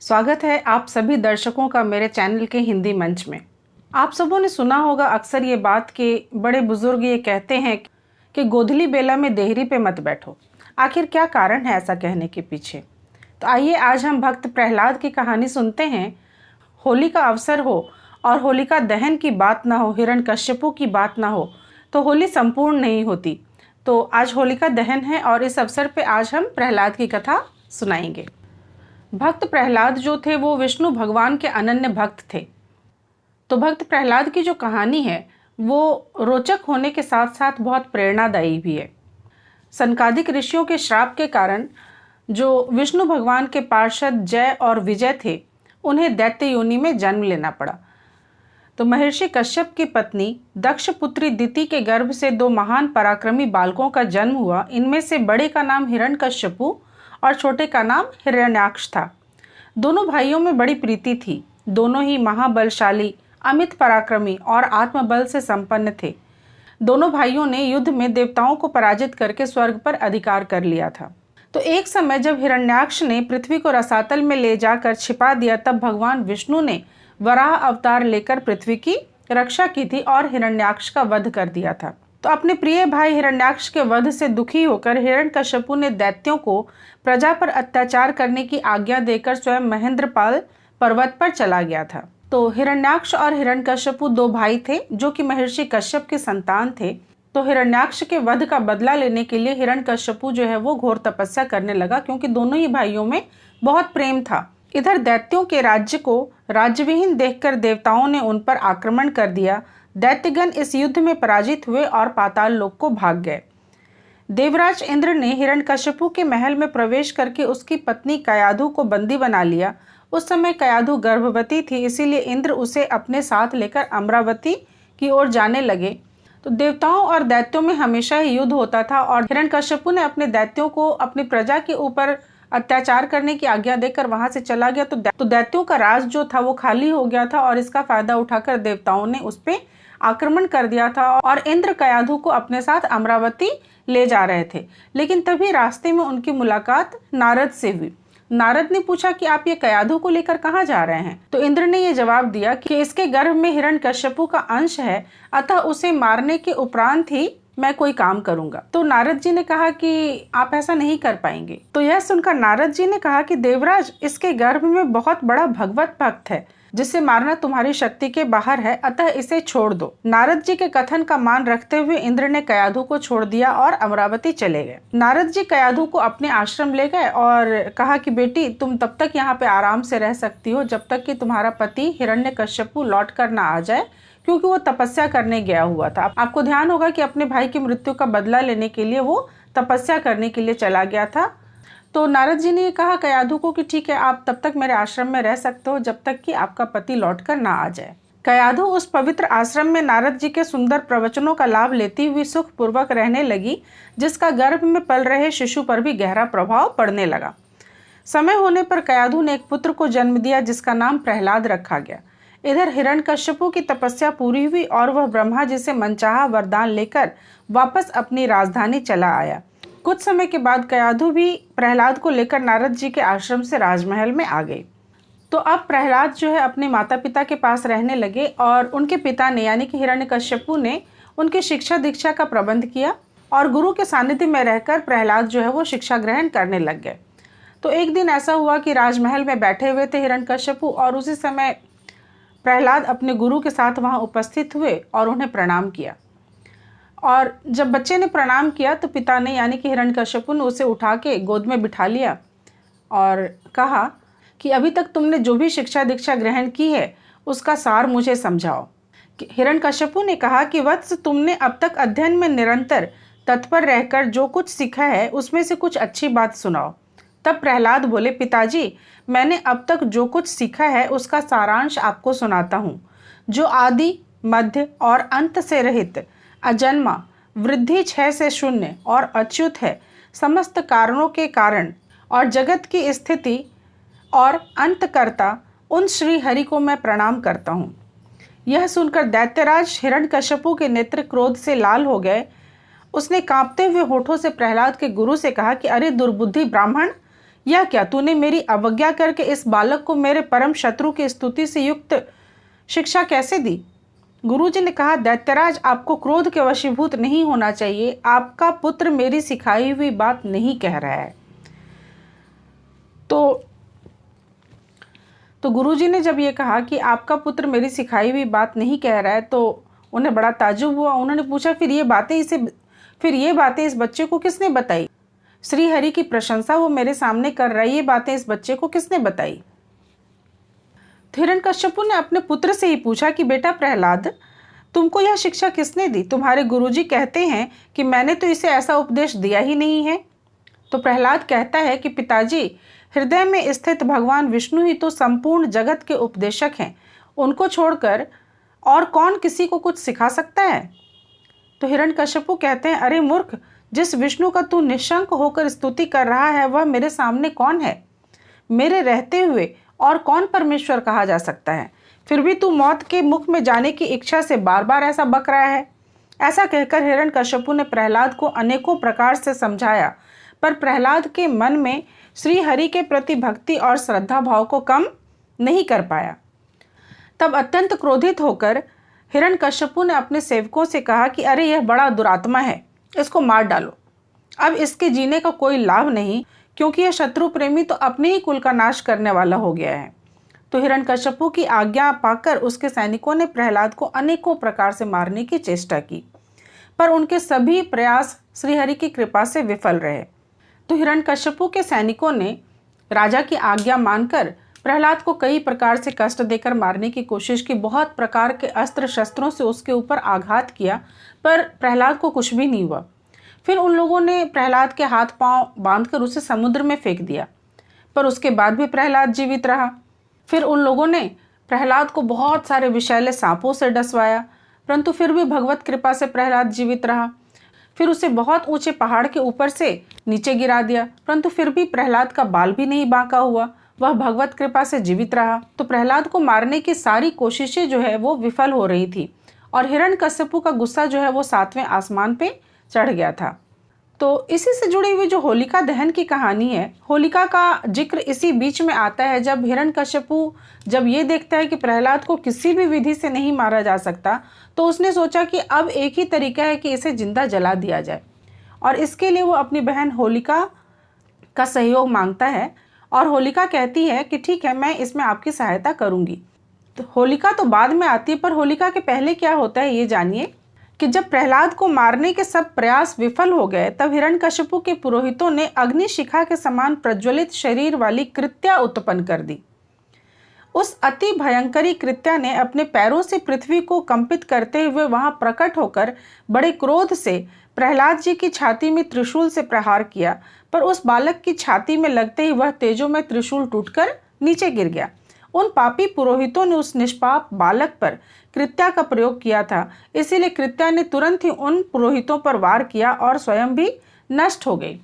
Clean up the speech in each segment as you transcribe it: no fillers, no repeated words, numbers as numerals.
स्वागत है आप सभी दर्शकों का मेरे चैनल के हिंदी मंच में। आप सबों ने सुना होगा अक्सर ये बात कि बड़े बुजुर्ग ये कहते हैं कि गोधली बेला में देहरी पे मत बैठो। आखिर क्या कारण है ऐसा कहने के पीछे? तो आइए आज हम भक्त प्रहलाद की कहानी सुनते हैं। होली का अवसर हो और होलिका दहन की बात ना हो, हिरण्यकश्यपु की बात ना हो तो होली संपूर्ण नहीं होती। तो आज होलिका दहन है और इस अवसर पे आज हम प्रहलाद की कथा सुनाएंगे। भक्त प्रहलाद जो थे वो विष्णु भगवान के अनन्य भक्त थे। तो भक्त प्रहलाद की जो कहानी है वो रोचक होने के साथ साथ बहुत प्रेरणादायी भी है। सनकादिक ऋषियों के श्राप के कारण जो विष्णु भगवान के पार्षद जय और विजय थे उन्हें दैत्य योनि में जन्म लेना पड़ा। तो महर्षि कश्यप की पत्नी दक्ष पुत्री दिति के गर्भ से दो महान पराक्रमी बालकों का जन्म हुआ। इनमें से बड़े का नाम हिरण्यकश्यपु और छोटे का नाम हिरण्याक्ष था। दोनों भाइयों में बड़ी प्रीति थी। दोनों ही महाबलशाली, अमित पराक्रमी और आत्मबल से संपन्न थे। दोनों भाइयों ने युद्ध में देवताओं को पराजित करके स्वर्ग पर अधिकार कर लिया था। तो एक समय जब हिरण्याक्ष ने पृथ्वी को रसातल में ले जाकर छिपा दिया, तब भगवान विष्णु ने वराह अवतार लेकर पृथ्वी की रक्षा की थी और हिरण्याक्ष का वध कर दिया था। तो अपने प्रिय भाई हिरण्याक्ष के वध से दुखी होकर हिरण्यकश्यपु ने दैत्यों को प्रजा पर अत्याचार करने की आज्ञा देकर स्वयं महेंद्रपाल पर्वत पर चला गया था। तो हिरण्याक्ष और हिरण्यकश्यपु दो भाई थे जो कि महर्षि कश्यप के संतान थे। तो हिरण्याक्ष के वध का बदला लेने के लिए हिरण्यकश्यपु जो है वो घोर तपस्या करने लगा, क्योंकि दोनों ही भाइयों में बहुत प्रेम था। इधर दैत्यों के राज्य को राज्यविहीन देखकर देवताओं ने उन पर आक्रमण कर दिया। दैत्यगण इस युद्ध में पराजित हुए और पाताल लोक को भाग गए। देवराज इंद्र ने हिरण्यकश्यपु के महल में प्रवेश करके उसकी पत्नी कयाधु को बंदी बना लिया। उस समय कयाधु गर्भवती थी, इसीलिए इंद्र उसे अपने साथ लेकर अमरावती की ओर जाने लगे। तो देवताओं और दैत्यों में हमेशा ही युद्ध होता था और हिरण्यकश्यपु ने अपने दैत्यों को अपनी प्रजा के ऊपर अत्याचार करने की आज्ञा देकर वहां से चला गया। तो दैत्यों का राज जो था वो खाली हो गया था और इसका फायदा उठाकर देवताओं ने उस पर आक्रमण कर दिया था और इंद्र कयाधु को अपने साथ अमरावती ले जा रहे थे। लेकिन तभी रास्ते में उनकी मुलाकात नारद से हुई। नारद ने पूछा कि आप ये कयाधु को लेकर कहाँ जा रहे हैं? तो इंद्र ने ये जवाब दिया कि इसके गर्भ में हिरण्यकश्यपु का अंश है, अतः उसे मारने के उपरांत ही मैं कोई काम करूंगा। तो नारद जी ने कहा कि आप ऐसा नहीं कर पाएंगे। तो यह सुनकर नारद जी ने कहा कि देवराज, इसके गर्भ में बहुत बड़ा भगवत भक्त है जिसे मारना तुम्हारी शक्ति के बाहर है, अतः इसे छोड़ दो। नारद जी के कथन का मान रखते हुए इंद्र ने कयाधु को छोड़ दिया और अमरावती चले गए। नारद जी कयाधु को अपने आश्रम ले गए और कहा कि बेटी, तुम तब तक यहाँ पे आराम से रह सकती हो जब तक कि तुम्हारा पति हिरण्यकश्यपु लौट कर ना आ जाए, क्योंकि वो तपस्या करने गया हुआ था। आपको ध्यान होगा कि अपने भाई की मृत्यु का बदला लेने के लिए वो तपस्या करने के लिए चला गया था। तो नारद जी ने कहा कयाधु को कि ठीक है, आप तब तक मेरे आश्रम में रह सकते हो जब तक कि आपका पति लौटकर ना आ जाए। कयाधु उस पवित्र आश्रम में नारद जी के सुंदर प्रवचनों का लाभ लेती हुई सुख पूर्वक रहने लगी, जिसका गर्भ में पल रहे शिशु पर भी गहरा प्रभाव पड़ने लगा। समय होने पर कयाधु ने एक पुत्र को जन्म दिया जिसका नाम प्रहलाद रखा गया। इधर हिरण्यकश्यपु की तपस्या पूरी हुई और वह ब्रह्मा जी से मनचाहा वरदान लेकर वापस अपनी राजधानी चला आया। कुछ समय के बाद कयाधु भी प्रहलाद को लेकर नारद जी के आश्रम से राजमहल में आ गई। तो अब प्रहलाद जो है अपने माता पिता के पास रहने लगे और उनके पिता ने यानी कि हिरण्यकश्यपु ने उनकी शिक्षा दीक्षा का प्रबंध किया और गुरु के सानिध्य में रहकर प्रहलाद जो है वो शिक्षा ग्रहण करने लग गए। तो एक दिन ऐसा हुआ कि राजमहल में बैठे हुए थे हिरण्यकश्यपु और उसी समय प्रहलाद अपने गुरु के साथ वहाँ उपस्थित हुए और उन्हें प्रणाम किया। और जब बच्चे ने प्रणाम किया तो पिता ने यानी कि हिरण्यकश्यपु ने उसे उठा के गोद में बिठा लिया और कहा कि अभी तक तुमने जो भी शिक्षा दीक्षा ग्रहण की है उसका सार मुझे समझाओ। हिरण्यकश्यपु ने कहा कि वत्स, तुमने अब तक अध्ययन में निरंतर तत्पर रहकर जो कुछ सीखा है उसमें से कुछ अच्छी बात सुनाओ। तब प्रहलाद बोले, पिताजी, मैंने अब तक जो कुछ सीखा है उसका सारांश आपको सुनाता हूँ। जो आदि, मध्य और अंत से रहित, अजन्मा, वृद्धि क्षय से शून्य और अच्युत है, समस्त कारणों के कारण और जगत की स्थिति और अंतकर्ता, उन श्री हरि को मैं प्रणाम करता हूँ। यह सुनकर दैत्यराज हिरण्यकश्यपु के नेत्र क्रोध से लाल हो गए। उसने कांपते हुए होठों से प्रहलाद के गुरु से कहा कि अरे दुर्बुद्धि ब्राह्मण, या क्या तूने मेरी अवज्ञा करके इस बालक को मेरे परम शत्रु की स्तुति से युक्त शिक्षा कैसे दी? गुरुजी ने कहा, दैत्यराज, आपको क्रोध के वशीभूत नहीं होना चाहिए। आपका पुत्र मेरी सिखाई हुई बात नहीं कह रहा है। तो गुरुजी ने जब ये कहा कि आपका पुत्र मेरी सिखाई हुई बात नहीं कह रहा है, तो उन्हें बड़ा ताज्जुब हुआ। उन्होंने पूछा, फिर ये बातें इस बच्चे को किसने बताई? श्री हरि की प्रशंसा वो मेरे सामने कर रहा है, ये बातें इस बच्चे को किसने बताई? हिरण्यकश्यपु ने अपने पुत्र से ही पूछा कि बेटा प्रहलाद, तुमको यह शिक्षा किसने दी? तुम्हारे गुरुजी कहते हैं कि मैंने तो इसे ऐसा उपदेश दिया ही नहीं है। तो प्रहलाद कहता है कि पिताजी, हृदय में स्थित भगवान विष्णु ही तो संपूर्ण जगत के उपदेशक हैं। उनको छोड़कर और कौन किसी को कुछ सिखा सकता है? तो हिरण्यकश्यपु कहते हैं, अरे मूर्ख, जिस विष्णु का तू निशंक होकर स्तुति कर रहा है वह मेरे सामने कौन है? मेरे रहते हुए और कौन परमेश्वर कहा जा सकता है? फिर भी तू मौत के मुख में जाने की इच्छा से बार बार ऐसा बक रहा है। ऐसा कहकर हिरण्यकश्यपु ने प्रहलाद को अनेकों प्रकार से समझाया, पर प्रहलाद के मन में श्री हरि के प्रति भक्ति और श्रद्धा भाव को कम नहीं कर पाया। तब अत्यंत क्रोधित होकर हिरण्यकश्यपु ने अपने सेवकों से कहा कि अरे यह बड़ा दुरात्मा है, इसको मार डालो। अब इसके जीने का कोई लाभ नहीं, क्योंकि यह शत्रु प्रेमी तो अपने ही कुल का नाश करने वाला हो गया है। तो हिरण्यकश्यपु की आज्ञा पाकर उसके सैनिकों ने प्रहलाद को अनेकों प्रकार से मारने की चेष्टा की, पर उनके सभी प्रयास श्रीहरि की कृपा से विफल रहे। तो हिरण्यकश्यपु के सैनिकों ने राजा की आज्ञा मानकर प्रहलाद को कई प्रकार से कष्ट देकर मारने की कोशिश की। बहुत प्रकार के अस्त्र शस्त्रों से उसके ऊपर आघात किया, पर प्रहलाद को कुछ भी नहीं हुआ। फिर उन लोगों ने प्रहलाद के हाथ पांव बांधकर उसे समुद्र में फेंक दिया, पर उसके बाद भी प्रहलाद जीवित रहा। फिर उन लोगों ने प्रहलाद को बहुत सारे विषैले सांपों से डसवाया, परंतु फिर भी भगवत कृपा से प्रहलाद जीवित रहा। फिर उसे बहुत ऊंचे पहाड़ के ऊपर से नीचे गिरा दिया, परंतु फिर भी प्रहलाद का बाल भी नहीं बांका हुआ, वह भगवत कृपा से जीवित रहा। तो प्रहलाद को मारने की सारी कोशिशें जो है वो विफल हो रही थी, और हिरण्यकश्यपु का गुस्सा जो है वो 7वें आसमान पे चढ़ गया था। तो इसी से जुड़ी हुई जो होलिका दहन की कहानी है, होलिका का जिक्र इसी बीच में आता है। जब हिरण्यकश्यपु जब ये देखता है कि प्रहलाद को किसी भी विधि से नहीं मारा जा सकता, तो उसने सोचा कि अब एक ही तरीका है कि इसे जिंदा जला दिया जाए, और इसके लिए वो अपनी बहन होलिका का सहयोग मांगता है। और होलिका कहती है कि ठीक है, मैं इसमें आपकी सहायता करूंगी। तो होलिका तो बाद में आती है, पर होलिका के पहले क्या होता है ये जानिए कि जब प्रहलाद को मारने के सब प्रयास विफल हो गए, तब हिरण्यकश्यपु के पुरोहितों ने अग्निशिखा के समान प्रज्वलित शरीर वाली कृत्या उत्पन्न कर दी। उस अति भयंकरी कृत्या ने अपने पैरों से पृथ्वी को कंपित करते हुए वहां प्रकट होकर बड़े क्रोध से प्रहलाद जी की छाती में त्रिशूल से प्रहार किया, पर उस बालक की छाती में लगते ही वह तेजों में त्रिशूल टूटकर नीचे गिर गया। उन पापी पुरोहितों ने उस निष्पाप बालक पर कृत्या का प्रयोग किया था, इसीलिए कृत्या ने तुरंत ही उन पुरोहितों पर वार किया और स्वयं भी नष्ट हो गई।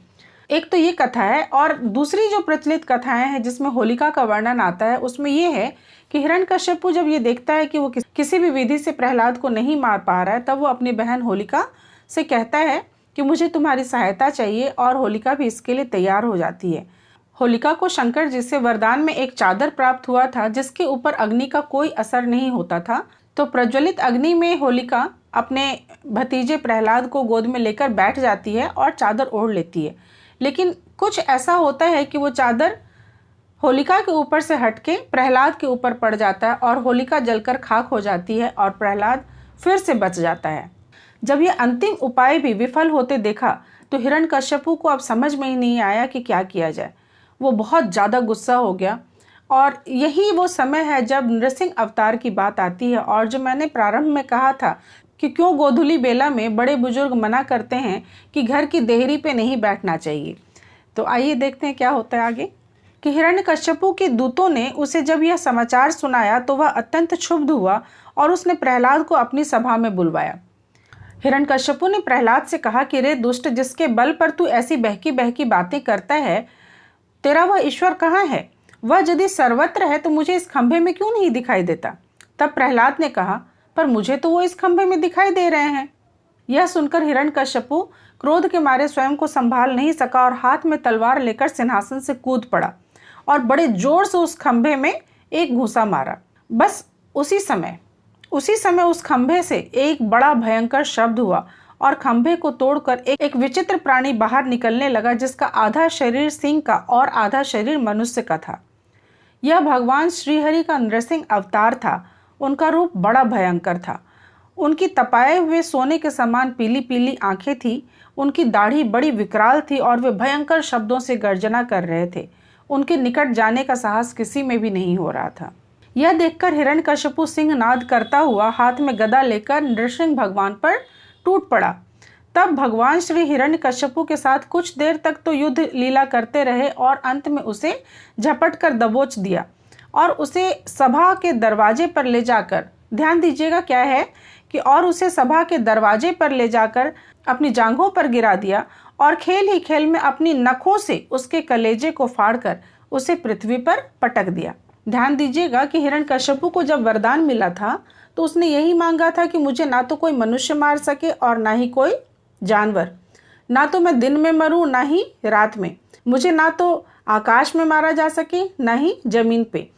एक तो ये कथा है, और दूसरी जो प्रचलित कथाएं हैं जिसमें होलिका का वर्णन आता है, उसमें यह है कि हिरण्यकश्यपु जब ये देखता है कि वो किसी भी विधि से प्रहलाद को नहीं मार पा रहा है, तब वो अपनी बहन होलिका से कहता है कि मुझे तुम्हारी सहायता चाहिए, और होलिका भी इसके लिए तैयार हो जाती है। होलिका को शंकर जी से वरदान में एक चादर प्राप्त हुआ था जिसके ऊपर अग्नि का कोई असर नहीं होता था। तो प्रज्वलित अग्नि में होलिका अपने भतीजे प्रहलाद को गोद में लेकर बैठ जाती है और चादर ओढ़ लेती है, लेकिन कुछ ऐसा होता है कि वो चादर होलिका के ऊपर से हटके प्रहलाद के ऊपर पड़ जाता है, और होलिका जलकर खाक हो जाती है और प्रहलाद फिर से बच जाता है। जब ये अंतिम उपाय भी विफल होते देखा, तो हिरण्यकश्यपु को अब समझ में ही नहीं आया कि क्या किया जाए। वो बहुत ज़्यादा गुस्सा हो गया, और यही वो समय है जब नृसिंह अवतार की बात आती है। और जो मैंने प्रारंभ में कहा था कि क्यों गोधूली बेला में बड़े बुजुर्ग मना करते हैं कि घर की देहरी पे नहीं बैठना चाहिए, तो आइए देखते हैं क्या होता है आगे। कि हिरण्यकश्यपु के दूतों ने उसे जब यह समाचार सुनाया तो वह अत्यंत क्षुब्ध हुआ, और उसने प्रहलाद को अपनी सभा में बुलवाया। हिरण्यकश्यपु ने प्रहलाद से कहा कि रे दुष्ट, जिसके बल पर तू ऐसी बहकी बहकी बातें करता है, तेरा वह ईश्वर कहाँ है? वह यदि सर्वत्र है तो मुझे इस खंभे में क्यों नहीं दिखाई देता? तब प्रहलाद ने कहा, पर मुझे तो वो इस खंभे में दिखाई दे रहे हैं। यह सुनकर हिरण्यकश्यपु क्रोध के मारे स्वयं को संभाल नहीं सका और हाथ में तलवार लेकर सिंहासन से कूद पड़ा और बड़े जोर से उस खंभे में एक घूंसा मारा। बस उसी समय उस खंभे से एक बड़ा भयंकर शब्द हुआ और खंभे को तोड़कर एक विचित्र प्राणी बाहर निकलने लगा, जिसका आधा शरीर सिंह का और आधा शरीर मनुष्य का था। यह भगवान श्रीहरि का नृसिंह अवतार था। उनका रूप बड़ा भयंकर था। उनकी तपाए हुए सोने के समान पीली पीली आंखें थी। उनकी दाढ़ी बड़ी विकराल थी और वे भयंकर शब्दों से गर्जना कर रहे थे। उनके निकट जाने का साहस किसी में भी नहीं हो रहा था। यह देखकर हिरण्यकश्यपु सिंहनाद करता हुआ हाथ में गदा लेकर नृसिंह भगवान पर टूट पड़ा। तब भगवान श्री हिरण्यकश्यपु के साथ कुछ देर तक तो युद्ध लीला करते रहे और अंत में उसे झपट कर दबोच दिया और उसे सभा के दरवाजे पर ले जाकर, ध्यान दीजिएगा क्या है कि और उसे सभा के दरवाजे पर ले जाकर अपनी जांघों पर गिरा दिया और खेल ही खेल में अपनी नखों से उसके कलेजे को फाड़कर उसे पृथ्वी पर पटक दिया। ध्यान दीजिएगा कि हिरण्यकश्यपु को जब वरदान मिला था तो उसने यही मांगा था कि मुझे ना तो कोई मनुष्य मार सके और ना ही कोई जानवर, ना तो मैं दिन में मरूं ना ही रात में, मुझे ना तो आकाश में मारा जा सके ना ही जमीन पे,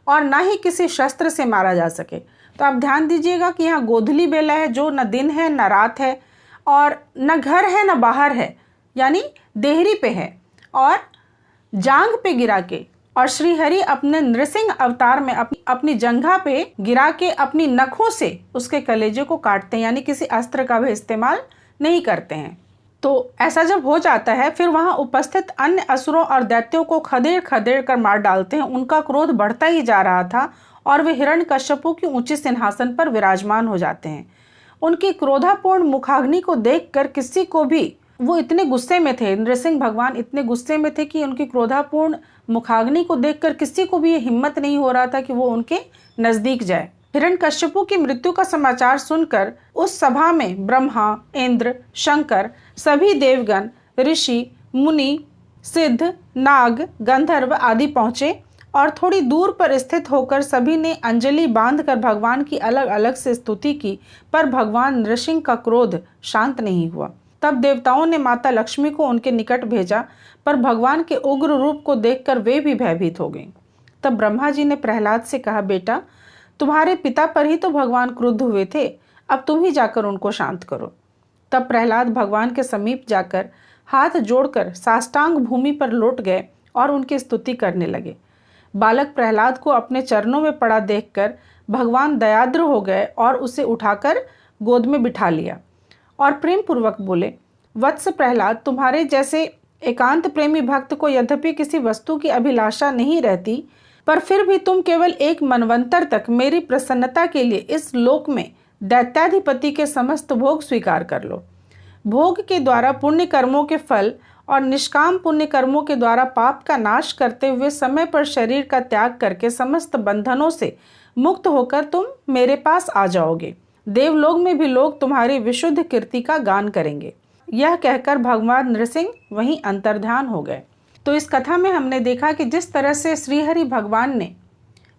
और ना ही किसी शस्त्र से मारा जा सके। तो आप ध्यान दीजिएगा कि यहाँ गोधली बेला है जो न दिन है न रात है और न घर है न बाहर है, यानी देहरी पे है और जांग पे गिरा के, और श्रीहरि अपने नृसिंह अवतार में अपनी जंघा पे गिरा के अपनी नखों से उसके कलेजे को काटते हैं, यानी किसी अस्त्र का भी इस्तेमाल नहीं करते हैं। तो ऐसा जब हो जाता है फिर वहां उपस्थित अन्य असुरों और दैत्यों को खदेड़ खदेड़ कर मार डालते हैं। उनका क्रोध बढ़ता ही जा रहा था और वे हिरण्यकश्यपु की ऊंचे सिंहासन पर विराजमान हो जाते हैं। उनकी क्रोधापूर्ण मुखाग्नि को देखकर किसी को भी, वो इतने गुस्से में थे, नृसिंह भगवान इतने गुस्से में थे कि उनकी क्रोधापूर्ण मुखाग्नि को देखकर किसी को भी ये हिम्मत नहीं हो रहा था कि वो उनके नजदीक जाए। हिरण्यकश्यपु की मृत्यु का समाचार सुनकर उस सभा में ब्रह्मा, इंद्र, शंकर, सभी देवगण, ऋषि, मुनि, सिद्ध, नाग, गंधर्व आदि पहुंचे और थोड़ी दूर पर स्थित होकर सभी ने अंजलि बांधकर भगवान की अलग अलग से स्तुति की, पर भगवान नृसिंह का क्रोध शांत नहीं हुआ। तब देवताओं ने माता लक्ष्मी को उनके निकट भेजा, पर भगवान के उग्र रूप को देखकर वे भी भयभीत हो गईं। तब ब्रह्मा जी ने प्रहलाद से कहा, बेटा तुम्हारे पिता पर ही तो भगवान क्रुद्ध हुए थे, अब तुम ही जाकर उनको शांत करो। तब प्रहलाद भगवान के समीप जाकर हाथ जोड़कर साष्टांग भूमि पर लौट गए और उनकी स्तुति करने लगे। बालक प्रहलाद को अपने चरणों में पड़ा देखकर भगवान दयाद्र हो गए और उसे उठाकर गोद में बिठा लिया और प्रेम पूर्वक बोले, वत्स प्रहलाद, तुम्हारे जैसे एकांत प्रेमी भक्त को यद्यपि किसी वस्तु की अभिलाषा नहीं रहती, पर फिर भी तुम केवल एक मनवंतर तक मेरी प्रसन्नता के लिए इस लोक में दैत्याधिपति के समस्त भोग स्वीकार कर लो। भोग के द्वारा पुण्य कर्मों के फल और निष्काम पुण्य कर्मों के द्वारा पाप का नाश करते हुए समय पर शरीर का त्याग करके समस्त बंधनों से मुक्त होकर तुम मेरे पास आ जाओगे। देवलोक में भी लोग तुम्हारी विशुद्ध कीर्ति का गान करेंगे। यह कहकर भगवान नृसिंह वहीं अंतर्ध्यान हो गए। तो इस कथा में हमने देखा कि जिस तरह से श्रीहरि भगवान ने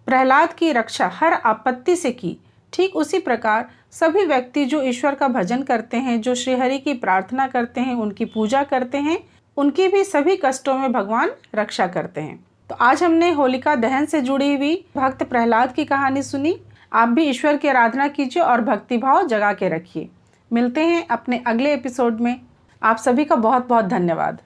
प्रहलाद की रक्षा हर आपत्ति से की, ठीक उसी प्रकार सभी व्यक्ति जो ईश्वर का भजन करते हैं, जो श्रीहरि की प्रार्थना करते हैं, उनकी पूजा करते हैं, उनकी भी सभी कष्टों में भगवान रक्षा करते हैं। तो आज हमने होलिका दहन से जुड़ी हुई भक्त प्रहलाद की कहानी सुनी। आप भी ईश्वर की आराधना कीजिए और भक्तिभाव जगा के रखिए। मिलते हैं अपने अगले एपिसोड में। आप सभी का बहुत बहुत धन्यवाद।